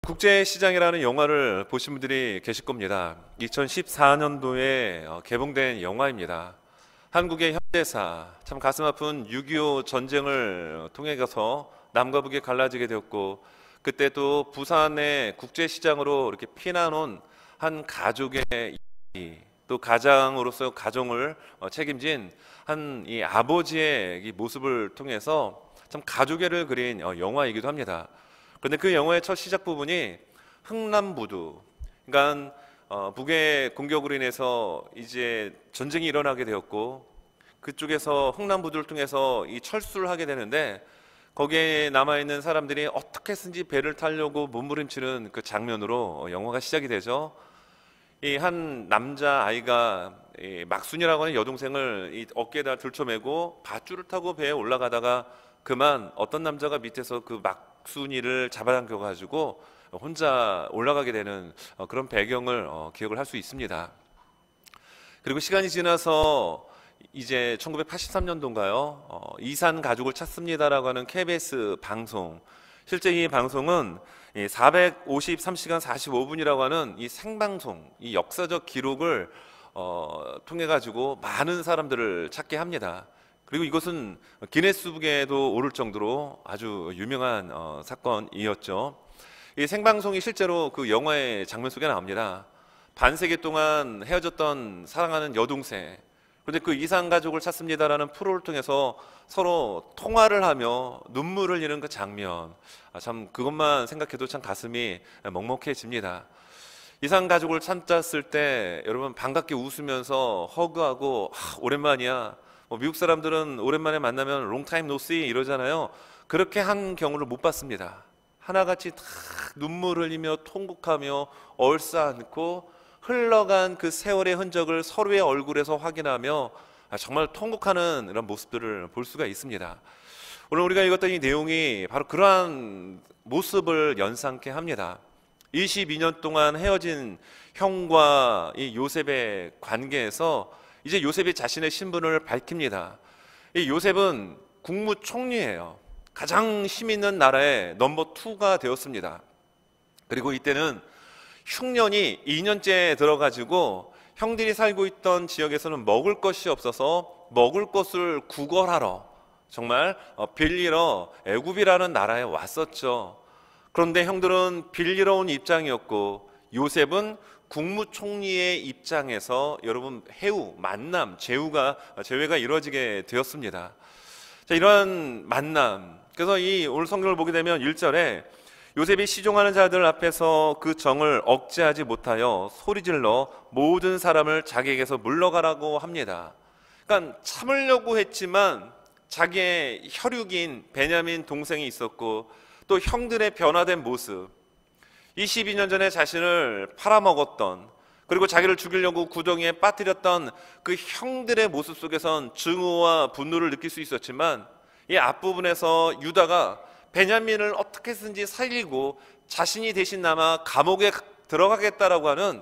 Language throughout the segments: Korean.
국제시장이라는 영화를 보신 분들이 계실 겁니다. 2014년도에 개봉된 영화입니다. 한국의 현대사, 참 가슴 아픈 6.25 전쟁을 통해 가서 남과 북이 갈라지게 되었고, 그때 또 부산의 국제시장으로 이렇게 피난 온 한 가족의 이야기, 또 가장으로서 가정을 책임진 한 이 아버지의 이 모습을 통해서 참 가족애를 그린 영화이기도 합니다. 그런데 그 영화의 첫 시작 부분이 흥남부두, 그러니까 북의 공격으로 인해서 이제 전쟁이 일어나게 되었고, 그쪽에서 흥남부두를 통해서 이 철수를 하게 되는데, 거기에 남아있는 사람들이 어떻게 해서든지 배를 타려고 몸부림치는 그 장면으로 영화가 시작이 되죠. 이 한 남자 아이가 막순이라고 하는 여동생을 이 어깨에다 들쳐매고 밧줄을 타고 배에 올라가다가 그만 어떤 남자가 밑에서 그 막순이를 잡아당겨 가지고 혼자 올라가게 되는 그런 배경을 기억을 할 수 있습니다. 그리고 시간이 지나서 이제 1983년도인가요? 이산 가족을 찾습니다라고 하는 KBS 방송, 실제 이 방송은 453시간 45분이라고 하는 이 생방송, 이 역사적 기록을 통해 가지고 많은 사람들을 찾게 합니다. 그리고 이것은 기네스북에도 오를 정도로 아주 유명한 사건이었죠. 이 생방송이 실제로 그 영화의 장면 속에 나옵니다. 반세기 동안 헤어졌던 사랑하는 여동생, 그런데 그 이산 가족을 찾습니다라는 프로를 통해서 서로 통화를 하며 눈물을 잃은 그 장면, 참 그것만 생각해도 참 가슴이 먹먹해집니다. 이산 가족을 찾았을 때 여러분 반갑게 웃으면서 허그하고 오랜만이야, 미국 사람들은 오랜만에 만나면 long time no see 이러잖아요. 그렇게 한 경우를 못 봤습니다. 하나같이 다 눈물 흘리며 통곡하며 얼싸안고 흘러간 그 세월의 흔적을 서로의 얼굴에서 확인하며 정말 통곡하는 이런 모습들을 볼 수가 있습니다. 오늘 우리가 읽었던 이 내용이 바로 그러한 모습을 연상케 합니다. 22년 동안 헤어진 형과 이 요셉의 관계에서 이제 요셉이 자신의 신분을 밝힙니다. 이 요셉은 국무총리예요. 가장 힘 있는 나라의 넘버 2가 되었습니다. 그리고 이때는 흉년이 2년째 들어가지고 형들이 살고 있던 지역에서는 먹을 것이 없어서 먹을 것을 구걸하러, 정말 빌리러 애굽이라는 나라에 왔었죠. 그런데 형들은 빌리러 온 입장이었고, 요셉은 국무총리의 입장에서 여러분 해우, 만남, 재회가 이루어지게 되었습니다. 자, 이러한 만남, 그래서 이 오늘 성경을 보게 되면 1절에 요셉이 시종하는 자들 앞에서 그 정을 억제하지 못하여 소리질러 모든 사람을 자기에게서 물러가라고 합니다. 그러니까 참으려고 했지만 자기의 혈육인 베냐민 동생이 있었고, 또 형들의 변화된 모습, 22년 전에 자신을 팔아먹었던, 그리고 자기를 죽이려고 구덩이에 빠뜨렸던 그 형들의 모습 속에선 증오와 분노를 느낄 수 있었지만, 이 앞부분에서 유다가 베냐민을 어떻게 해서든지 살리고 자신이 대신 남아 감옥에 들어가겠다라고 하는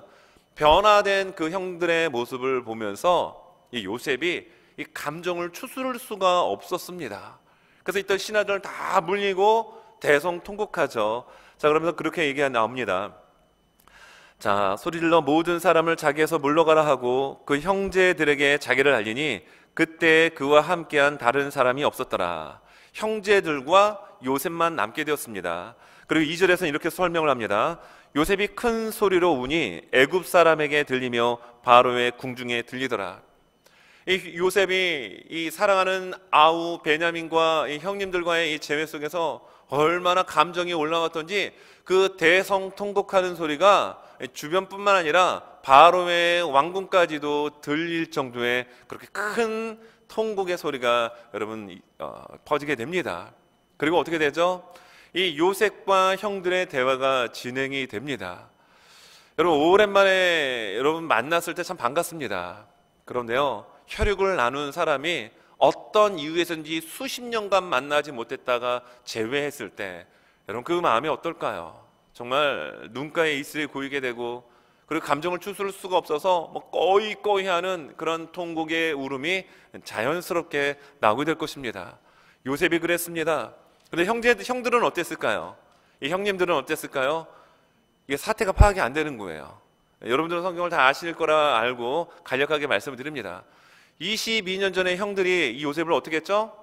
변화된 그 형들의 모습을 보면서 이 요셉이 이 감정을 추스를 수가 없었습니다. 그래서 이때 신하들 다 물리고 대성통곡하죠. 자, 그러면서 그렇게 얘기가 나옵니다. 자, 소리질러 모든 사람을 자기에서 물러가라 하고 그 형제들에게 자기를 알리니 그때 그와 함께한 다른 사람이 없었더라. 형제들과 요셉만 남게 되었습니다. 그리고 2절에서는 이렇게 설명을 합니다. 요셉이 큰 소리로 우니 애굽 사람에게 들리며 바로의 궁중에 들리더라. 이 요셉이 이 사랑하는 아우 베냐민과 이 형님들과의 이 재회 속에서 얼마나 감정이 올라왔던지 그 대성통곡하는 소리가 주변뿐만 아니라 바로의 왕궁까지도 들릴 정도의 그렇게 큰 통곡의 소리가 여러분 퍼지게 됩니다. 그리고 어떻게 되죠? 이 요셉과 형들의 대화가 진행이 됩니다. 여러분 오랜만에 여러분 만났을 때 참 반갑습니다. 그런데요, 혈육을 나눈 사람이 어떤 이유에서인지 수십 년간 만나지 못했다가 재회했을 때 여러분 그 마음이 어떨까요? 정말 눈가에 이슬이 고이게 되고, 그리고 감정을 추스를 수가 없어서 꺼이 하는 그런 통곡의 울음이 자연스럽게 나오게 될 것입니다. 요셉이 그랬습니다. 그런데 형들은 어땠을까요? 이 형님들은 어땠을까요? 이게 사태가 파악이 안 되는 거예요. 여러분들은 성경을 다 아실 거라 알고 간략하게 말씀을 드립니다. 22년 전에 형들이 이 요셉을 어떻게 했죠?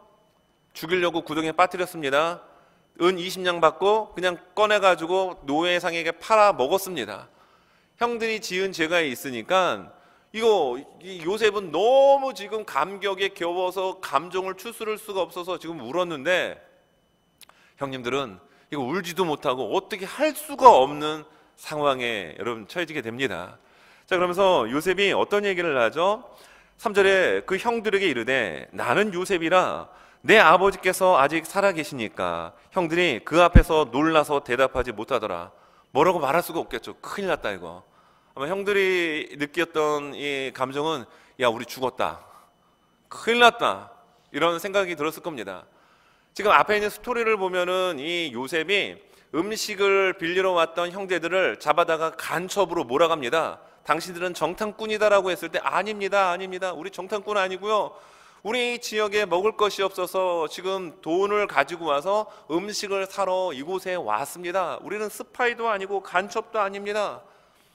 죽이려고 구덩이에 빠뜨렸습니다. 은 20냥 받고 그냥 꺼내가지고 노예상에게 팔아 먹었습니다. 형들이 지은 죄가 있으니까 이 요셉은 너무 지금 감격에 겨워서 감정을 추스를 수가 없어서 지금 울었는데, 형님들은 이거 울지도 못하고 어떻게 할 수가 없는 상황에 여러분 처해지게 됩니다. 자, 그러면서 요셉이 어떤 얘기를 하죠? 3절에 그 형들에게 이르되 나는 요셉이라 내 아버지께서 아직 살아계시니까. 형들이 그 앞에서 놀라서 대답하지 못하더라. 뭐라고 말할 수가 없겠죠. 큰일 났다 이거. 아마 형들이 느꼈던 이 감정은 야, 우리 죽었다, 큰일 났다, 이런 생각이 들었을 겁니다. 지금 앞에 있는 스토리를 보면은 이 요셉이 음식을 빌리러 왔던 형제들을 잡아다가 간첩으로 몰아갑니다. 당신들은 정탐꾼이다라고 했을 때 아닙니다, 아닙니다, 우리 정탐꾼 아니고요, 우리 지역에 먹을 것이 없어서 지금 돈을 가지고 와서 음식을 사러 이곳에 왔습니다. 우리는 스파이도 아니고 간첩도 아닙니다.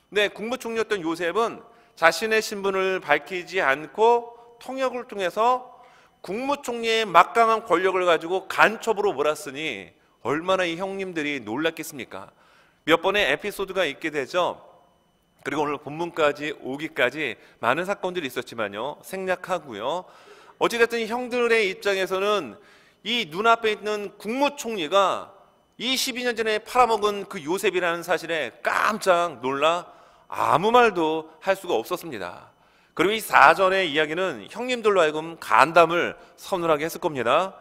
네, 국무총리였던 요셉은 자신의 신분을 밝히지 않고 통역을 통해서 국무총리의 막강한 권력을 가지고 간첩으로 몰았으니 얼마나 이 형님들이 놀랐겠습니까? 몇 번의 에피소드가 있게 되죠. 그리고 오늘 본문까지 오기까지 많은 사건들이 있었지만요, 생략하고요. 어찌됐든 이 형들의 입장에서는 이 눈앞에 있는 국무총리가 22년 전에 팔아먹은 그 요셉이라는 사실에 깜짝 놀라 아무 말도 할 수가 없었습니다. 그리고 이 4절의 이야기는 형님들로 하여금 간담을 서늘하게 했을 겁니다.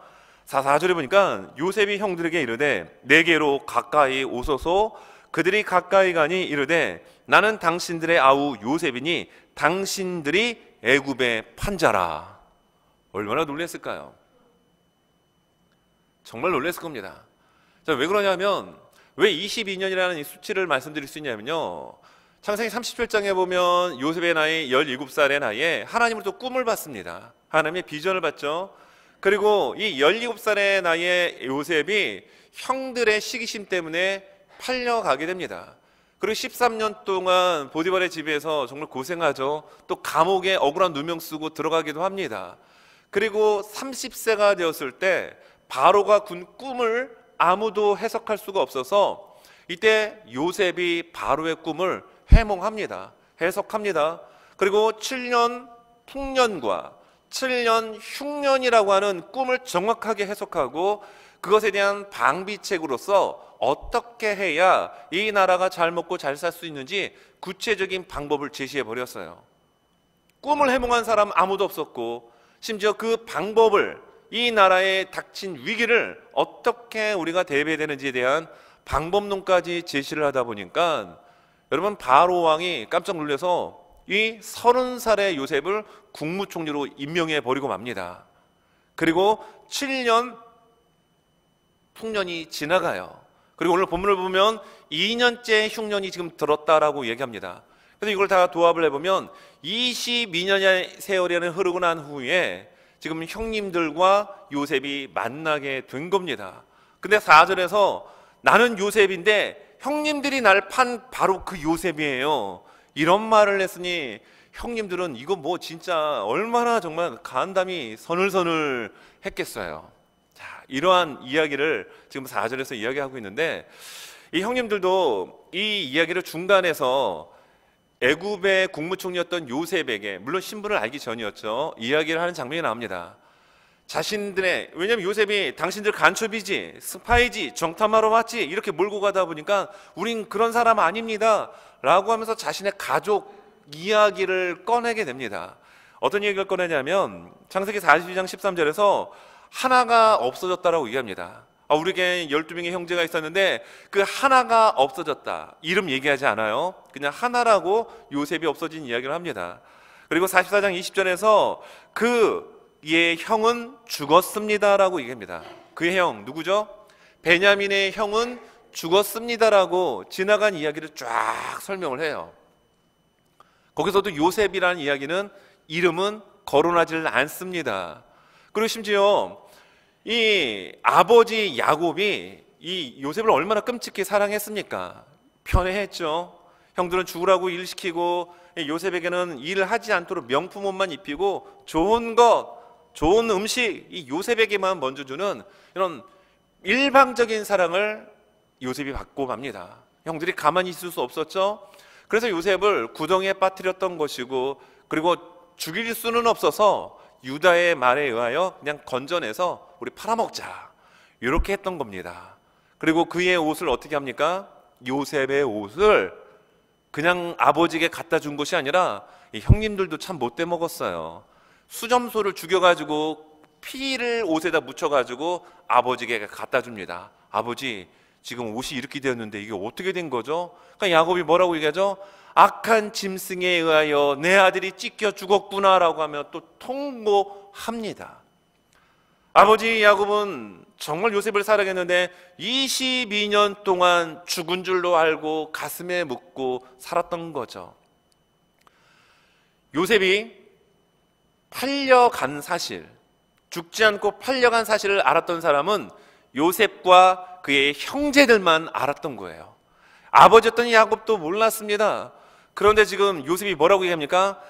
4절에 보니까 요셉이 형들에게 이르되 내게로 가까이 오소서. 그들이 가까이 가니 이르되 나는 당신들의 아우 요셉이니 당신들이 애굽의 판자라. 얼마나 놀랐을까요? 정말 놀랐을 겁니다. 자, 왜 그러냐면, 왜 22년이라는 이 수치를 말씀드릴 수 있냐면요, 창세기 37장에 보면 요셉의 나이 17살의 나이에 하나님으로부터 꿈을 받습니다. 하나님의 비전을 받죠. 그리고 이 17살의 나이에 요셉이 형들의 시기심 때문에 팔려가게 됩니다. 그리고 13년 동안 보디발의 집에서 정말 고생하죠. 또 감옥에 억울한 누명 쓰고 들어가기도 합니다. 그리고 30세가 되었을 때 바로가 군 꿈을 아무도 해석할 수가 없어서 이때 요셉이 바로의 꿈을 해몽합니다. 해석합니다. 그리고 7년 풍년과 7년 흉년이라고 하는 꿈을 정확하게 해석하고 그것에 대한 방비책으로서 어떻게 해야 이 나라가 잘 먹고 잘 살 수 있는지 구체적인 방법을 제시해 버렸어요. 꿈을 해몽한 사람 아무도 없었고, 심지어 그 방법을, 이 나라에 닥친 위기를 어떻게 우리가 대비해야 되는지에 대한 방법론까지 제시를 하다 보니까 여러분, 바로 왕이 깜짝 놀라서 이 30살의 요셉을 국무총리로 임명해 버리고 맙니다. 그리고 7년 풍년이 지나가요. 그리고 오늘 본문을 보면 2년째 흉년이 지금 들었다라고 얘기합니다. 그래서 이걸 다 도합을 해보면 22년의 세월이 흐르고 난 후에 지금 형님들과 요셉이 만나게 된 겁니다. 근데 4절에서 나는 요셉인데 형님들이 날 판 바로 그 요셉이에요, 이런 말을 했으니 형님들은 이거 뭐 진짜 얼마나 정말 간담이 서늘서늘 했겠어요. 자, 이러한 이야기를 지금 4절에서 이야기하고 있는데, 이 형님들도 이 이야기를 중간에서 애굽의 국무총리였던 요셉에게, 물론 신분을 알기 전이었죠, 이야기를 하는 장면이 나옵니다. 자신들의, 왜냐하면 요셉이 당신들 간첩이지, 스파이지, 정탐하러 왔지, 이렇게 몰고 가다 보니까 우린 그런 사람 아닙니다 라고 하면서 자신의 가족 이야기를 꺼내게 됩니다. 어떤 얘기를 꺼내냐면 창세기 42장 13절에서 하나가 없어졌다라고 얘기합니다. 우리에게 12명의 형제가 있었는데 그 하나가 없어졌다, 이름 얘기하지 않아요. 그냥 하나라고 요셉이 없어진 이야기를 합니다. 그리고 44장 20절에서 그의 형은 죽었습니다라고 얘기합니다. 그의 형 누구죠? 베냐민의 형은 죽었습니다라고 지나간 이야기를 쫙 설명을 해요. 거기서도 요셉이라는 이야기는 이름은 거론하지 않습니다. 그리고 심지어 이 아버지 야곱이 이 요셉을 얼마나 끔찍히 사랑했습니까? 편애했죠. 형들은 죽으라고 일 시키고 요셉에게는 일을 하지 않도록 명품 옷만 입히고 좋은 것, 좋은 음식 이 요셉에게만 먼저 주는 이런 일방적인 사랑을 요셉이 받고 맙니다. 형들이 가만히 있을 수 없었죠. 그래서 요셉을 구덩이에 빠뜨렸던 것이고, 그리고 죽일 수는 없어서 유다의 말에 의하여 그냥 건져내서 우리 팔아먹자 이렇게 했던 겁니다. 그리고 그의 옷을 어떻게 합니까? 요셉의 옷을 그냥 아버지에게 갖다 준 것이 아니라 이 형님들도 참 못돼 먹었어요. 수점소를 죽여가지고 피를 옷에다 묻혀가지고 아버지에게 갖다 줍니다. 아버지, 지금 옷이 이렇게 되었는데 이게 어떻게 된 거죠? 그러니까 야곱이 뭐라고 얘기하죠? 악한 짐승에 의하여 내 아들이 찢겨 죽었구나라고 하며 또 통보합니다. 아버지 야곱은 정말 요셉을 사랑했는데 22년 동안 죽은 줄로 알고 가슴에 묻고 살았던 거죠. 요셉이 팔려간 사실, 죽지 않고 팔려간 사실을 알았던 사람은 요셉과 그의 형제들만 알았던 거예요. 아버지였던 야곱도 몰랐습니다. 그런데 지금 요셉이 뭐라고 얘기합니까?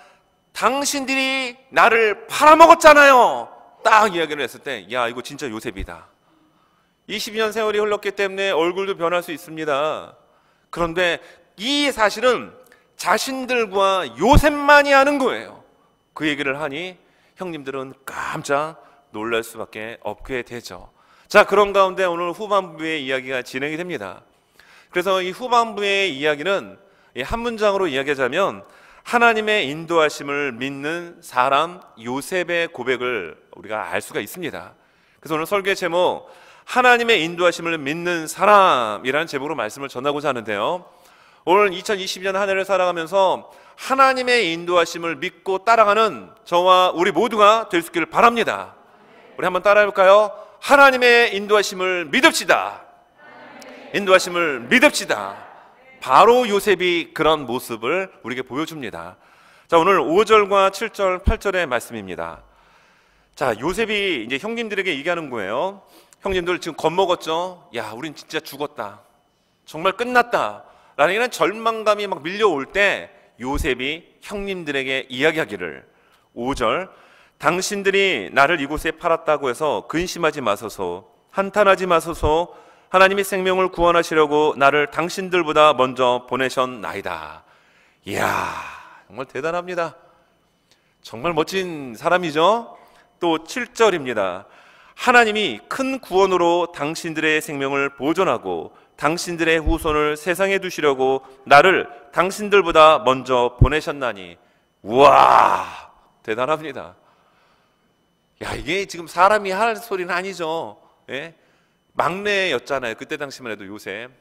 당신들이 나를 팔아먹었잖아요. 딱 이야기를 했을 때, 야, 이거 진짜 요셉이다. 22년 세월이 흘렀기 때문에 얼굴도 변할 수 있습니다. 그런데 이 사실은 자신들과 요셉만이 아는 거예요. 그 얘기를 하니 형님들은 깜짝 놀랄 수밖에 없게 되죠. 자, 그런 가운데 오늘 후반부의 이야기가 진행이 됩니다. 그래서 이 후반부의 이야기는 한 문장으로 이야기하자면 하나님의 인도하심을 믿는 사람 요셉의 고백을 우리가 알 수가 있습니다. 그래서 오늘 설교의 제목, 하나님의 인도하심을 믿는 사람이라는 제목으로 말씀을 전하고자 하는데요, 오늘 2020년 한 해를 살아가면서 하나님의 인도하심을 믿고 따라가는 저와 우리 모두가 될 수 있기를 바랍니다. 우리 한번 따라해 볼까요? 하나님의 인도하심을 믿읍시다. 인도하심을 믿읍시다. 바로 요셉이 그런 모습을 우리에게 보여줍니다. 자, 오늘 5절과 7절, 8절의 말씀입니다. 자, 요셉이 이제 형님들에게 얘기하는 거예요. 형님들 지금 겁먹었죠? 야, 우린 진짜 죽었다. 정말 끝났다. 라는 이런 절망감이 막 밀려올 때 요셉이 형님들에게 이야기하기를, 5절, 당신들이 나를 이곳에 팔았다고 해서 근심하지 마소서, 한탄하지 마소서. 하나님이 생명을 구원하시려고 나를 당신들보다 먼저 보내셨나이다. 이야, 정말 대단합니다. 정말 멋진 사람이죠. 또 7절입니다. 하나님이 큰 구원으로 당신들의 생명을 보존하고 당신들의 후손을 세상에 두시려고 나를 당신들보다 먼저 보내셨나니. 우와, 대단합니다. 야, 이게 지금 사람이 할 소리는 아니죠. 예? 막내였잖아요. 그때 당시만 해도 요셉.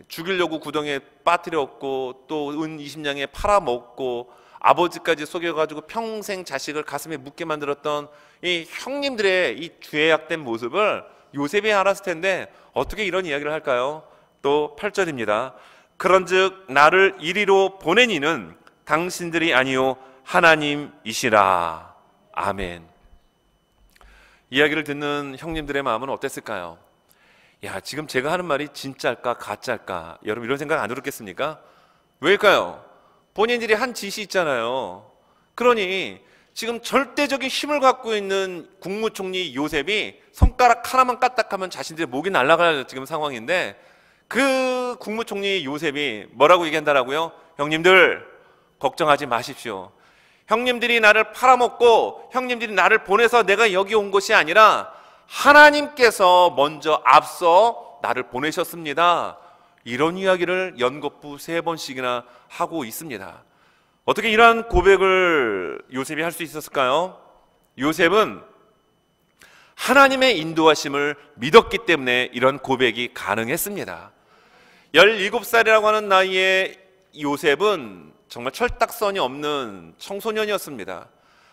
죽이려고 구덩이에 빠뜨렸고 또 은 20냥에 팔아먹고 아버지까지 속여가지고 평생 자식을 가슴에 묻게 만들었던 이 형님들의 이 죄악된 모습을 요셉이 알았을 텐데 어떻게 이런 이야기를 할까요? 또 8절입니다. 그런즉 나를 이리로 보낸 이는 당신들이 아니요 하나님이시라. 아멘. 이야기를 듣는 형님들의 마음은 어땠을까요? 야, 지금 제가 하는 말이 진짜일까 가짜일까? 여러분 이런 생각 안 들었겠습니까? 왜일까요? 본인들이 한 짓이 있잖아요. 그러니 지금 절대적인 힘을 갖고 있는 국무총리 요셉이 손가락 하나만 까딱하면 자신들의 목이 날아갈 지금 상황인데, 그 국무총리 요셉이 뭐라고 얘기한다라고요? 형님들 걱정하지 마십시오. 형님들이 나를 팔아먹고 형님들이 나를 보내서 내가 여기 온 것이 아니라 하나님께서 먼저 앞서 나를 보내셨습니다. 이런 이야기를 연거푸 3번씩이나 하고 있습니다. 어떻게 이러한 고백을 요셉이 할 수 있었을까요? 요셉은 하나님의 인도하심을 믿었기 때문에 이런 고백이 가능했습니다. 17살이라고 하는 나이에 요셉은 정말 철딱선이 없는 청소년이었습니다.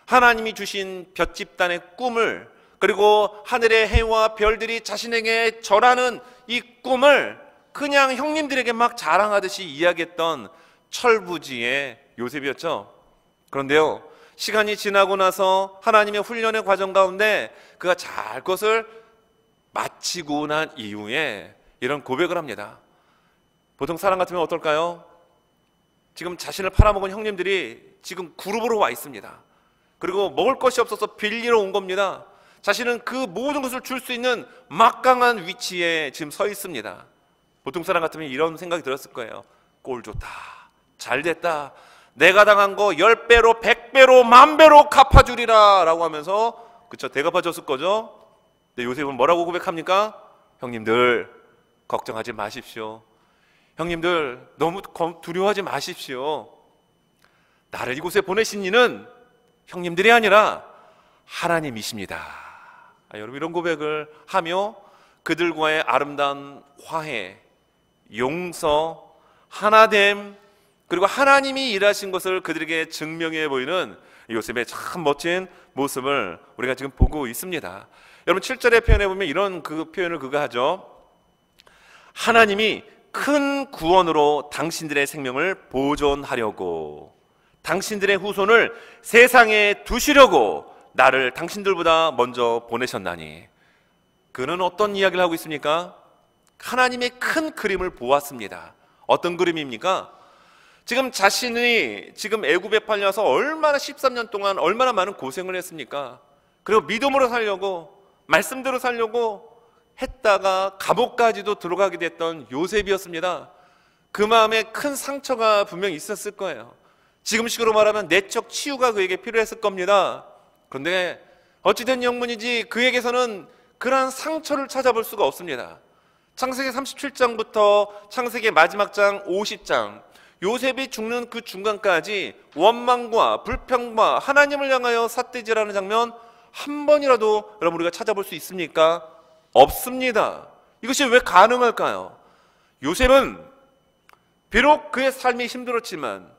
하나님이 주신 볏집단의 꿈을, 그리고 하늘의 해와 별들이 자신에게 절하는 이 꿈을 그냥 형님들에게 막 자랑하듯이 이야기했던 철부지의 요셉이었죠. 그런데요, 시간이 지나고 나서 하나님의 훈련의 과정 가운데 그가 잘 것을 마치고 난 이후에 이런 고백을 합니다. 보통 사람 같으면 어떨까요? 지금 자신을 팔아먹은 형님들이 지금 그룹으로 와 있습니다. 그리고 먹을 것이 없어서 빌리러 온 겁니다. 자신은 그 모든 것을 줄 수 있는 막강한 위치에 지금 서 있습니다. 보통 사람 같으면 이런 생각이 들었을 거예요. 꼴 좋다, 잘 됐다, 내가 당한 거 10배로 100배로 10,000배로 갚아주리라 라고 하면서, 그쵸, 대갚아줬을 거죠. 근데 요셉은 뭐라고 고백합니까? 형님들 걱정하지 마십시오. 형님들 너무 두려워하지 마십시오. 나를 이곳에 보내신 이는 형님들이 아니라 하나님이십니다. 여러분, 이런 고백을 하며 그들과의 아름다운 화해, 용서, 하나됨, 그리고 하나님이 일하신 것을 그들에게 증명해 보이는 요셉의 참 멋진 모습을 우리가 지금 보고 있습니다. 여러분, 7절의 표현에 보면 이런 표현을 그가 하죠. 하나님이 큰 구원으로 당신들의 생명을 보존하려고, 당신들의 후손을 세상에 두시려고 나를 당신들보다 먼저 보내셨나니. 그는 어떤 이야기를 하고 있습니까? 하나님의 큰 그림을 보았습니다. 어떤 그림입니까? 지금 자신이 지금 애굽에 팔려서 얼마나 13년 동안 얼마나 많은 고생을 했습니까? 그리고 믿음으로 살려고, 말씀대로 살려고 했다가 감옥까지도 들어가게 됐던 요셉이었습니다. 그 마음에 큰 상처가 분명히 있었을 거예요. 지금식으로 말하면 내적 치유가 그에게 필요했을 겁니다. 그런데 어찌된 영문이지 그에게서는 그러한 상처를 찾아볼 수가 없습니다. 창세기 37장부터 창세기 마지막 장 50장, 요셉이 죽는 그 중간까지 원망과 불평과 하나님을 향하여 삿대질하는 장면 한 번이라도 여러분 우리가 찾아볼 수 있습니까? 없습니다. 이것이 왜 가능할까요? 요셉은 비록 그의 삶이 힘들었지만,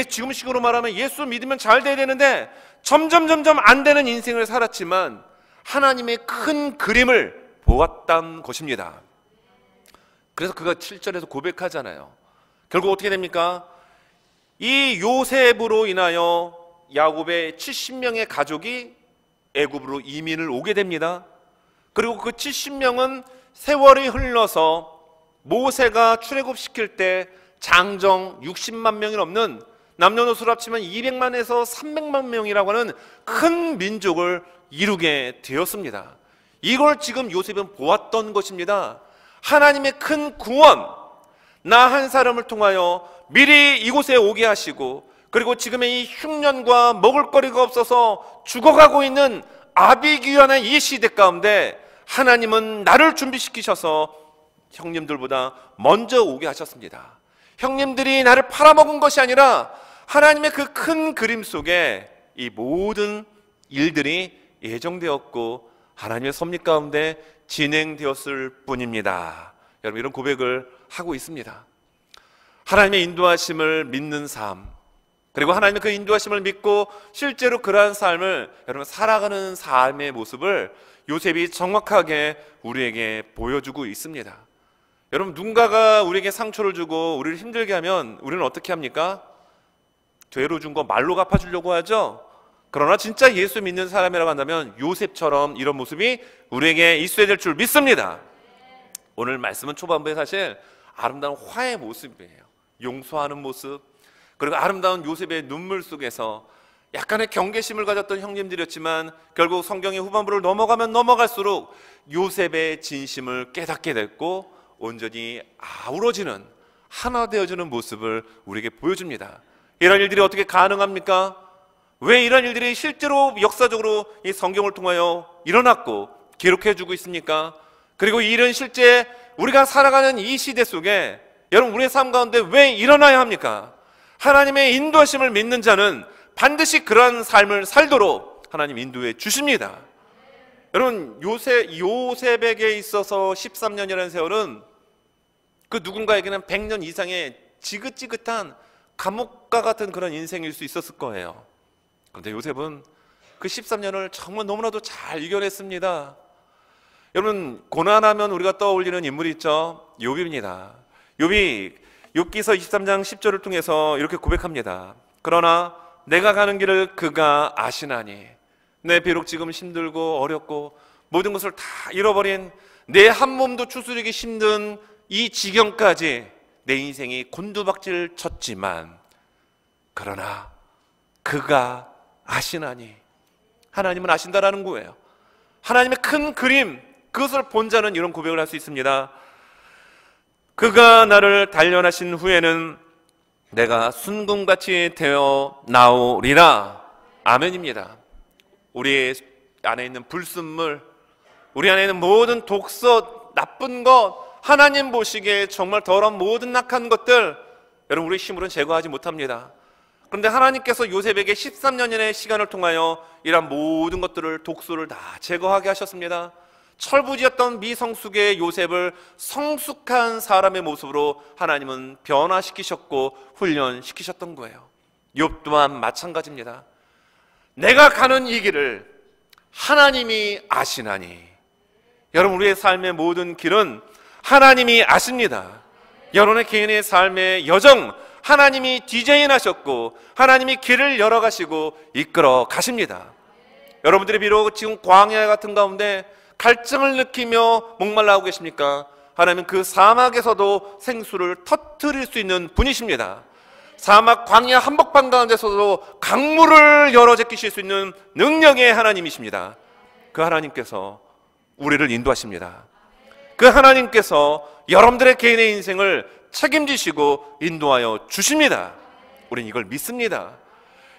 지금식으로 말하면 예수 믿으면 잘 돼야 되는데 점점 안 되는 인생을 살았지만 하나님의 큰 그림을 보았던 것입니다. 그래서 그가 7절에서 고백하잖아요. 결국 어떻게 됩니까? 이 요셉으로 인하여 야곱의 70명의 가족이 애굽으로 이민을 오게 됩니다. 그리고 그 70명은 세월이 흘러서 모세가 출애굽시킬 때 장정 60만 명이 넘는, 남녀노소를 합치면 200만에서 300만 명이라고 하는 큰 민족을 이루게 되었습니다. 이걸 지금 요셉은 보았던 것입니다. 하나님의 큰 구원, 나 한 사람을 통하여 미리 이곳에 오게 하시고, 그리고 지금의 이 흉년과 먹을 거리가 없어서 죽어가고 있는 아비규환의 이 시대 가운데 하나님은 나를 준비시키셔서 형님들보다 먼저 오게 하셨습니다. 형님들이 나를 팔아먹은 것이 아니라 하나님의 그 큰 그림 속에 이 모든 일들이 예정되었고 하나님의 섭리 가운데 진행되었을 뿐입니다. 여러분, 이런 고백을 하고 있습니다. 하나님의 인도하심을 믿는 삶, 그리고 하나님의 그 인도하심을 믿고 실제로 그러한 삶을 여러분 살아가는 삶의 모습을 요셉이 정확하게 우리에게 보여주고 있습니다. 여러분, 누군가가 우리에게 상처를 주고 우리를 힘들게 하면 우리는 어떻게 합니까? 죄로 준 거 말로 갚아주려고 하죠. 그러나 진짜 예수 믿는 사람이라고 한다면 요셉처럼 이런 모습이 우리에게 있어야 될 줄 믿습니다. 오늘 말씀은 초반부에 사실 아름다운 화의 모습이에요. 용서하는 모습, 그리고 아름다운 요셉의 눈물 속에서 약간의 경계심을 가졌던 형님들이었지만 결국 성경의 후반부를 넘어가면 넘어갈수록 요셉의 진심을 깨닫게 됐고 온전히 아우러지는, 하나 되어주는 모습을 우리에게 보여줍니다. 이런 일들이 어떻게 가능합니까? 왜 이런 일들이 실제로 역사적으로 이 성경을 통하여 일어났고 기록해주고 있습니까? 그리고 이 일은 실제 우리가 살아가는 이 시대 속에 여러분 우리의 삶 가운데 왜 일어나야 합니까? 하나님의 인도하심을 믿는 자는 반드시 그러한 삶을 살도록 하나님 인도해 주십니다. 여러분, 요셉에게 있어서 13년이라는 세월은 그 누군가에게는 100년 이상의 지긋지긋한 감옥과 같은 그런 인생일 수 있었을 거예요. 그런데 요셉은 그 13년을 정말 너무나도 잘 이겨냈습니다. 여러분, 고난하면 우리가 떠올리는 인물이 있죠. 욥입니다. 욥이 욥기서 23장 10절을 통해서 이렇게 고백합니다. 그러나 내가 가는 길을 그가 아시나니, 내 비록 지금 힘들고 어렵고 모든 것을 다 잃어버린 내 한 몸도 추스르기 힘든 이 지경까지 내 인생이 곤두박질 쳤지만 그러나 그가 아시나니, 하나님은 아신다라는 거예요. 하나님의 큰 그림, 그것을 본 자는 이런 고백을 할 수 있습니다. 그가 나를 단련하신 후에는 내가 순금같이 되어 나오리라. 아멘입니다. 우리 안에 있는 불순물, 우리 안에 있는 모든 독서, 나쁜 것, 하나님 보시기에 정말 더러운 모든 악한 것들, 여러분 우리 힘으로는 제거하지 못합니다. 그런데 하나님께서 요셉에게 13년의 시간을 통하여 이러한 모든 것들을, 독소를 다 제거하게 하셨습니다. 철부지였던 미성숙의 요셉을 성숙한 사람의 모습으로 하나님은 변화시키셨고 훈련시키셨던 거예요. 욥 또한 마찬가지입니다. 내가 가는 이 길을 하나님이 아시나니. 여러분 우리의 삶의 모든 길은 하나님이 아십니다. 여러분의 개인의 삶의 여정, 하나님이 디자인하셨고 하나님이 길을 열어가시고 이끌어 가십니다. 여러분들이 비록 지금 광야 같은 가운데 갈증을 느끼며 목말라하고 계십니까? 하나님은 그 사막에서도 생수를 터뜨릴 수 있는 분이십니다. 사막 광야 한복판 가운데서도 강물을 열어 제끼실 수 있는 능력의 하나님이십니다. 그 하나님께서 우리를 인도하십니다. 그 하나님께서 여러분들의 개인의 인생을 책임지시고 인도하여 주십니다. 우리는 이걸 믿습니다.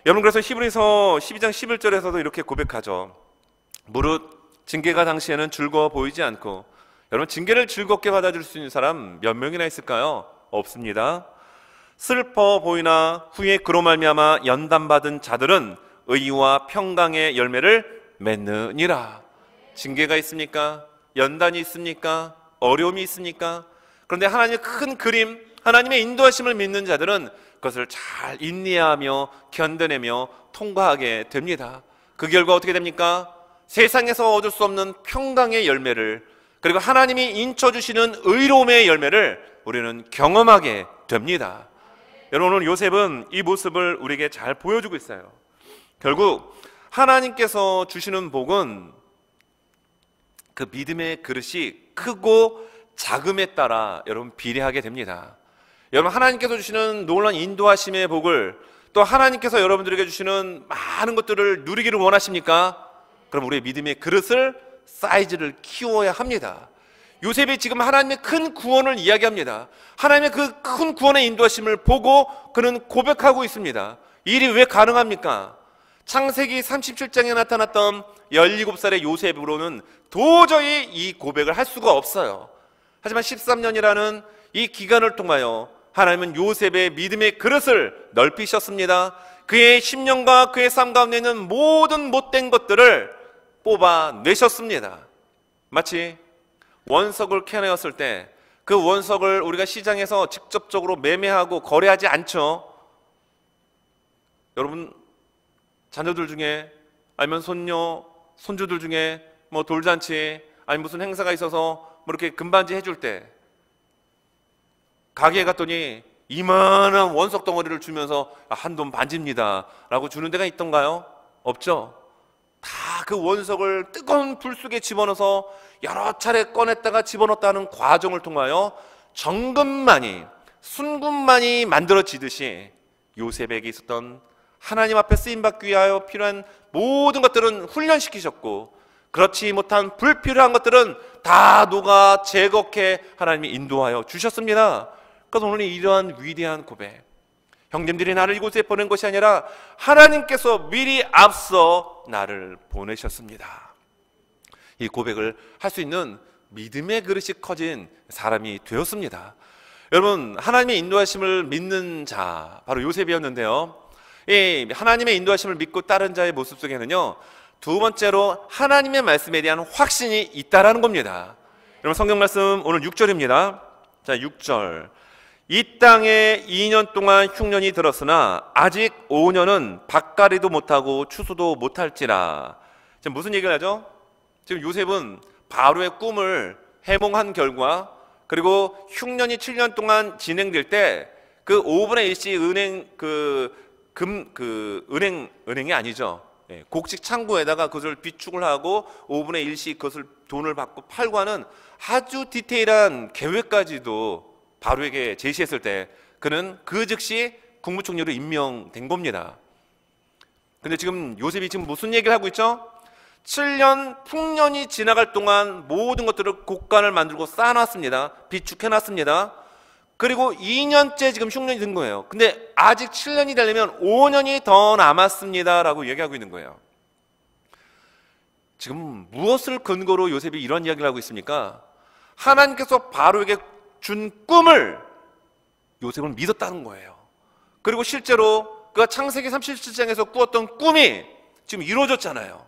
여러분 그래서 히브리서 12장 11절에서도 이렇게 고백하죠. 무릇 징계가 당시에는 즐거워 보이지 않고, 여러분 징계를 즐겁게 받아줄 수 있는 사람 몇 명이나 있을까요? 없습니다. 슬퍼 보이나 후에 그로 말미암아 연단받은 자들은 의와 평강의 열매를 맺느니라. 징계가 있습니까? 연단이 있습니까? 어려움이 있습니까? 그런데 하나님의 큰 그림, 하나님의 인도하심을 믿는 자들은 그것을 잘 인내하며 견뎌내며 통과하게 됩니다. 그 결과 어떻게 됩니까? 세상에서 얻을 수 없는 평강의 열매를, 그리고 하나님이 인쳐주시는 의로움의 열매를 우리는 경험하게 됩니다. 여러분 오늘 요셉은 이 모습을 우리에게 잘 보여주고 있어요. 결국 하나님께서 주시는 복은 그 믿음의 그릇이 크고 작음에 따라 여러분 비례하게 됩니다. 여러분 하나님께서 주시는 놀라운 인도하심의 복을, 또 하나님께서 여러분들에게 주시는 많은 것들을 누리기를 원하십니까? 그럼 우리의 믿음의 그릇을, 사이즈를 키워야 합니다. 요셉이 지금 하나님의 큰 구원을 이야기합니다. 하나님의 그 큰 구원의 인도하심을 보고 그는 고백하고 있습니다. 이 일이 왜 가능합니까? 창세기 37장에 나타났던 17살의 요셉으로는 도저히 이 고백을 할 수가 없어요. 하지만 13년이라는 이 기간을 통하여 하나님은 요셉의 믿음의 그릇을 넓히셨습니다. 그의 10년과 그의 삶 가운데 있는 모든 못된 것들을 뽑아내셨습니다. 마치 원석을 캐내었을 때 그 원석을 우리가 시장에서 직접적으로 매매하고 거래하지 않죠. 여러분 자녀들 중에, 아니면 손녀, 손주들 중에 뭐 돌잔치, 아니 무슨 행사가 있어서 뭐 이렇게 금반지 해줄 때 가게에 갔더니 이만한 원석 덩어리를 주면서 한돈 반지입니다 라고 주는 데가 있던가요? 없죠. 다 그 원석을 뜨거운 불 속에 집어넣어서 여러 차례 꺼냈다가 집어넣었다는 과정을 통하여 정금만이, 순금만이 만들어지듯이 요셉에게 있었던 하나님 앞에 쓰임받기 위하여 필요한 모든 것들은 훈련시키셨고, 그렇지 못한 불필요한 것들은 다 녹아 제거케 하나님이 인도하여 주셨습니다. 그래서 오늘 이러한 위대한 고백, 형님들이 나를 이곳에 보낸 것이 아니라 하나님께서 미리 앞서 나를 보내셨습니다. 이 고백을 할 수 있는 믿음의 그릇이 커진 사람이 되었습니다. 여러분 하나님의 인도하심을 믿는 자, 바로 요셉이었는데요, 이 하나님의 인도하심을 믿고 따른 자의 모습 속에는요, 두 번째로 하나님의 말씀에 대한 확신이 있다라는 겁니다. 여러분 성경 말씀 오늘 6절입니다. 자, 6절. 이 땅에 2년 동안 흉년이 들었으나 아직 5년은 밭갈이도 못하고 추수도 못할지라. 지금 무슨 얘기를 하죠? 지금 요셉은 바로의 꿈을 해몽한 결과, 그리고 흉년이 7년 동안 진행될 때 그 5분의 1씩 은행이 아니죠. 곡식 창고에다가 그것을 비축을 하고 5분의 1씩 그것을 돈을 받고 팔고 하는 아주 디테일한 계획까지도 바로에게 제시했을 때 그는 그 즉시 국무총리로 임명된 겁니다. 근데 지금 요셉이 지금 무슨 얘기를 하고 있죠? 7년 풍년이 지나갈 동안 모든 것들을 곡간을 만들고 쌓아놨습니다. 비축해놨습니다. 그리고 2년째 지금 흉년이 든 거예요. 근데 아직 7년이 되려면 5년이 더 남았습니다 라고 얘기하고 있는 거예요. 지금 무엇을 근거로 요셉이 이런 이야기를 하고 있습니까? 하나님께서 바로에게 준 꿈을 요셉은 믿었다는 거예요. 그리고 실제로 그가 창세기 37장에서 꾸었던 꿈이 지금 이루어졌잖아요.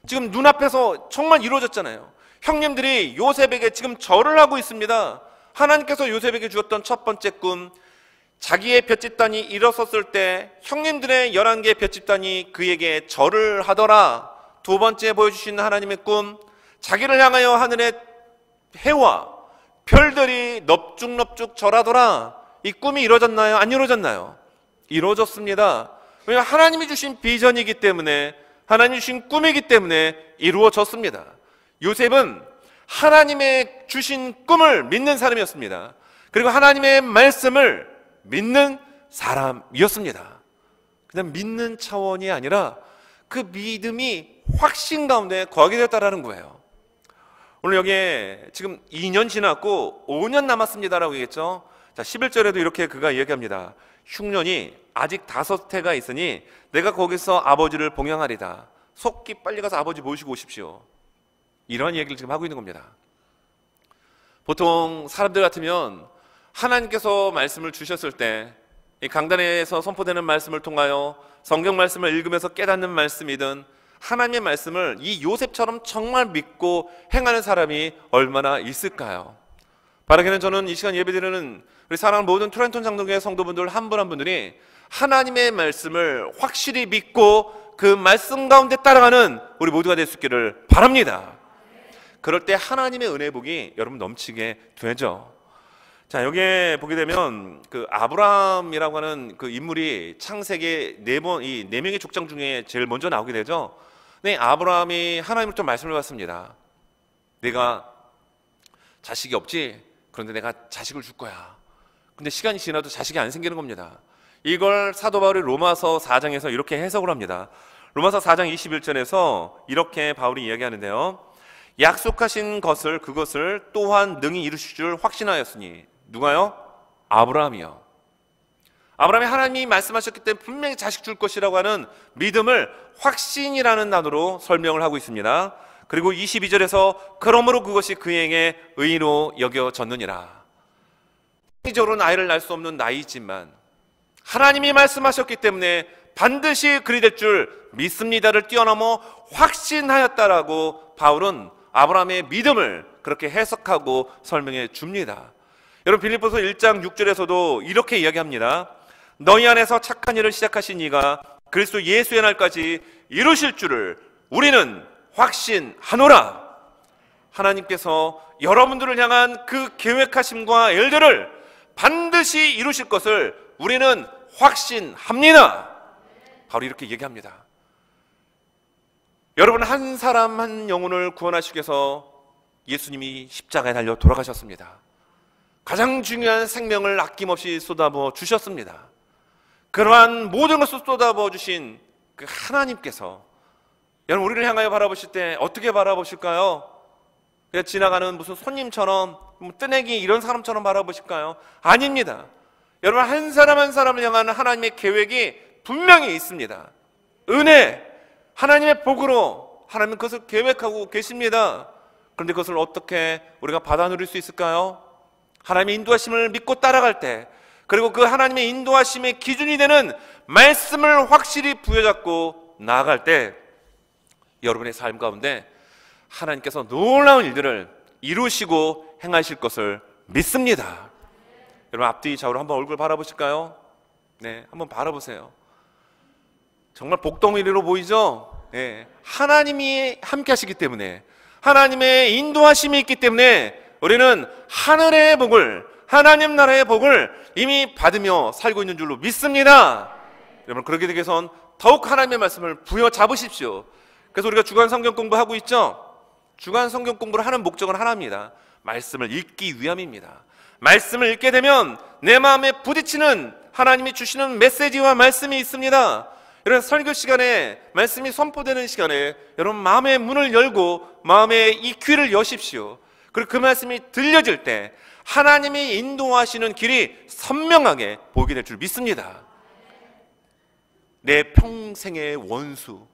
지금 눈앞에서 정말 이루어졌잖아요. 형님들이 요셉에게 지금 절을 하고 있습니다. 하나님께서 요셉에게 주었던 첫 번째 꿈, 자기의 볏집단이 일어섰을 때 형님들의 11개의 볏집단이 그에게 절을 하더라. 두 번째 보여주신 하나님의 꿈, 자기를 향하여 하늘의 해와 별들이 넙죽넙죽 절하더라. 이 꿈이 이루어졌나요? 안 이루어졌나요? 이루어졌습니다. 왜냐하면 하나님이 주신 비전이기 때문에, 하나님이 주신 꿈이기 때문에 이루어졌습니다. 요셉은 하나님의 주신 꿈을 믿는 사람이었습니다. 그리고 하나님의 말씀을 믿는 사람이었습니다. 그냥 믿는 차원이 아니라 그 믿음이 확신 가운데 거하게 되었다라는 거예요. 오늘 여기에 지금 2년 지났고 5년 남았습니다라고 얘기했죠. 자, 11절에도 이렇게 그가 이야기합니다. 흉년이 아직 5해가 있으니 내가 거기서 아버지를 봉양하리다. 속기 빨리 가서 아버지 모시고 오십시오. 이런 얘기를 지금 하고 있는 겁니다. 보통 사람들 같으면 하나님께서 말씀을 주셨을 때 이 강단에서 선포되는 말씀을 통하여 성경 말씀을 읽으면서 깨닫는 말씀이든 하나님의 말씀을 이 요셉처럼 정말 믿고 행하는 사람이 얼마나 있을까요? 바라기는 저는 이 시간 예배드리는 우리 사랑하는 모든 트렌톤 장로교회 성도분들 한 분 한 분들이 하나님의 말씀을 확실히 믿고 그 말씀 가운데 따라가는 우리 모두가 될 수 있기를 바랍니다. 그럴 때 하나님의 은혜 복이 여러분 넘치게 되죠. 자, 여기에 보게 되면 그 아브라함이라고 하는 그 인물이 창세기 이 4명의 족장 중에 제일 먼저 나오게 되죠. 네, 아브라함이 하나님으로부터 말씀을 받습니다. 내가 자식이 없지? 그런데 내가 자식을 줄 거야. 근데 시간이 지나도 자식이 안 생기는 겁니다. 이걸 사도 바울이 로마서 4장에서 이렇게 해석을 합니다. 로마서 4장 21절에서 이렇게 바울이 이야기하는데요. 약속하신 것을 그것을 또한 능히 이루실 줄 확신하였으니. 누가요? 아브라함이요. 아브라함이 하나님이 말씀하셨기 때문에 분명히 자식 줄 것이라고 하는 믿음을 확신이라는 단어로 설명을 하고 있습니다. 그리고 22절에서 그러므로 그것이 그에게 의로 여겨졌느니라. 인위적으로는 아이를 낳을 수 없는 나이지만 하나님이 말씀하셨기 때문에 반드시 그리 될 줄 믿습니다를 뛰어넘어 확신하였다라고 바울은 아브라함의 믿음을 그렇게 해석하고 설명해 줍니다. 여러분 빌립보서 1장 6절에서도 이렇게 이야기합니다. 너희 안에서 착한 일을 시작하신 이가 그리스도 예수의 날까지 이루실 줄을 우리는 확신하노라. 하나님께서 여러분들을 향한 그 계획하심과 일들을 반드시 이루실 것을 우리는 확신합니다. 바로 이렇게 얘기합니다. 여러분, 한 사람 한 영혼을 구원하시기 위해서 예수님이 십자가에 달려 돌아가셨습니다. 가장 중요한 생명을 아낌없이 쏟아부어 주셨습니다. 그러한 모든 것을 쏟아부어 주신 그 하나님께서 여러분 우리를 향하여 바라보실 때 어떻게 바라보실까요? 그냥 지나가는 무슨 손님처럼 뜨내기 이런 사람처럼 바라보실까요? 아닙니다. 여러분 한 사람 한 사람을 향하는 하나님의 계획이 분명히 있습니다. 은혜, 하나님의 복으로 하나님은 그것을 계획하고 계십니다. 그런데 그것을 어떻게 우리가 받아 누릴 수 있을까요? 하나님의 인도하심을 믿고 따라갈 때, 그리고 그 하나님의 인도하심의 기준이 되는 말씀을 확실히 부여잡고 나아갈 때 여러분의 삶 가운데 하나님께서 놀라운 일들을 이루시고 행하실 것을 믿습니다. 여러분 앞뒤 좌우로 한번 얼굴 바라보실까요? 네, 한번 바라보세요. 정말 복덩이로 보이죠? 네, 하나님이 함께 하시기 때문에, 하나님의 인도하심이 있기 때문에 우리는 하늘의 복을, 하나님 나라의 복을 이미 받으며 살고 있는 줄로 믿습니다. 여러분 그렇게 되기 위해선 더욱 하나님의 말씀을 부여잡으십시오. 그래서 우리가 주간 성경 공부하고 있죠? 주간 성경 공부를 하는 목적은 하나입니다. 말씀을 읽기 위함입니다. 말씀을 읽게 되면 내 마음에 부딪히는 하나님이 주시는 메시지와 말씀이 있습니다. 이런 설교 시간에 말씀이 선포되는 시간에 여러분 마음의 문을 열고 마음의 이 귀를 여십시오. 그리고 그 말씀이 들려질 때 하나님이 인도하시는 길이 선명하게 보이게 될 줄 믿습니다. 내 평생의 원수,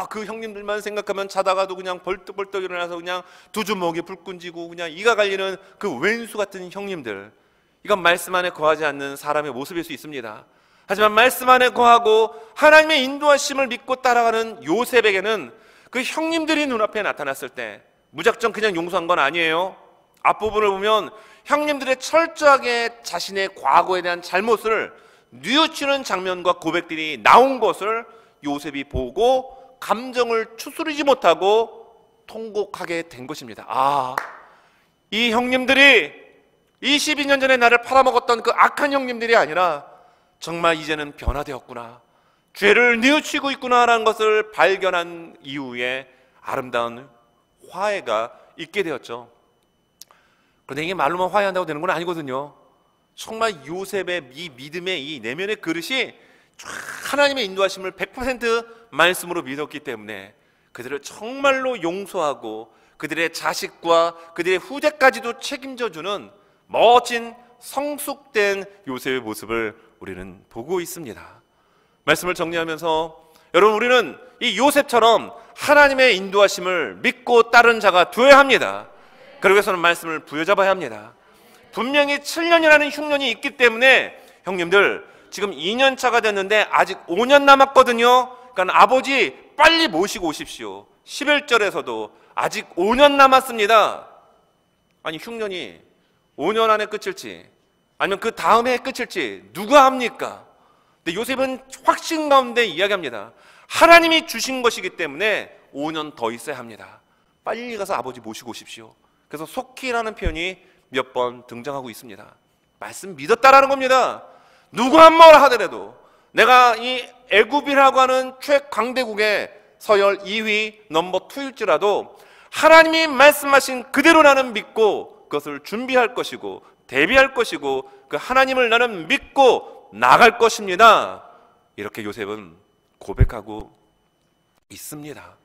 그 형님들만 생각하면 자다가도 그냥 벌떡벌떡 일어나서 그냥 두 주먹이 불끈 쥐고 그냥 이가 갈리는 그 왼수 같은 형님들, 이건 말씀 안에 거하지 않는 사람의 모습일 수 있습니다. 하지만 말씀 안에 거하고 하나님의 인도하심을 믿고 따라가는 요셉에게는 그 형님들이 눈앞에 나타났을 때 무작정 그냥 용서한 건 아니에요. 앞부분을 보면 형님들의 철저하게 자신의 과거에 대한 잘못을 뉘우치는 장면과 고백들이 나온 것을 요셉이 보고 감정을 추스르지 못하고 통곡하게 된 것입니다. 이 형님들이 22년 전에 나를 팔아먹었던 그 악한 형님들이 아니라 정말 이제는 변화되었구나, 죄를 뉘우치고 있구나라는 것을 발견한 이후에 아름다운 화해가 있게 되었죠. 그런데 이게 말로만 화해한다고 되는 건 아니거든요. 정말 요셉의 이 믿음의 이 내면의 그릇이 하나님의 인도하심을 100% 말씀으로 믿었기 때문에 그들을 정말로 용서하고 그들의 자식과 그들의 후대까지도 책임져주는 멋진 성숙된 요셉의 모습을 우리는 보고 있습니다. 말씀을 정리하면서 여러분, 우리는 이 요셉처럼 하나님의 인도하심을 믿고 따른 자가 되어야 합니다. 그러기 위해서는 말씀을 부여잡아야 합니다. 분명히 7년이라는 흉년이 있기 때문에 형님들 지금 2년 차가 됐는데 아직 5년 남았거든요. 그러니까 아버지 빨리 모시고 오십시오. 11절에서도 아직 5년 남았습니다. 아니, 흉년이 5년 안에 끝일지 아니면 그 다음에 끝일지 누가 합니까? 근데 요셉은 확신 가운데 이야기합니다. 하나님이 주신 것이기 때문에 5년 더 있어야 합니다. 빨리 가서 아버지 모시고 오십시오. 그래서 속히라는 표현이 몇 번 등장하고 있습니다. 말씀 믿었다라는 겁니다. 누가 뭐라 하더라도 내가 이 애굽이라고 하는 최강대국의 서열 2위 넘버 2일지라도 하나님이 말씀하신 그대로 나는 믿고 그것을 준비할 것이고 대비할 것이고 그 하나님을 나는 믿고 나갈 것입니다. 이렇게 요셉은 고백하고 있습니다.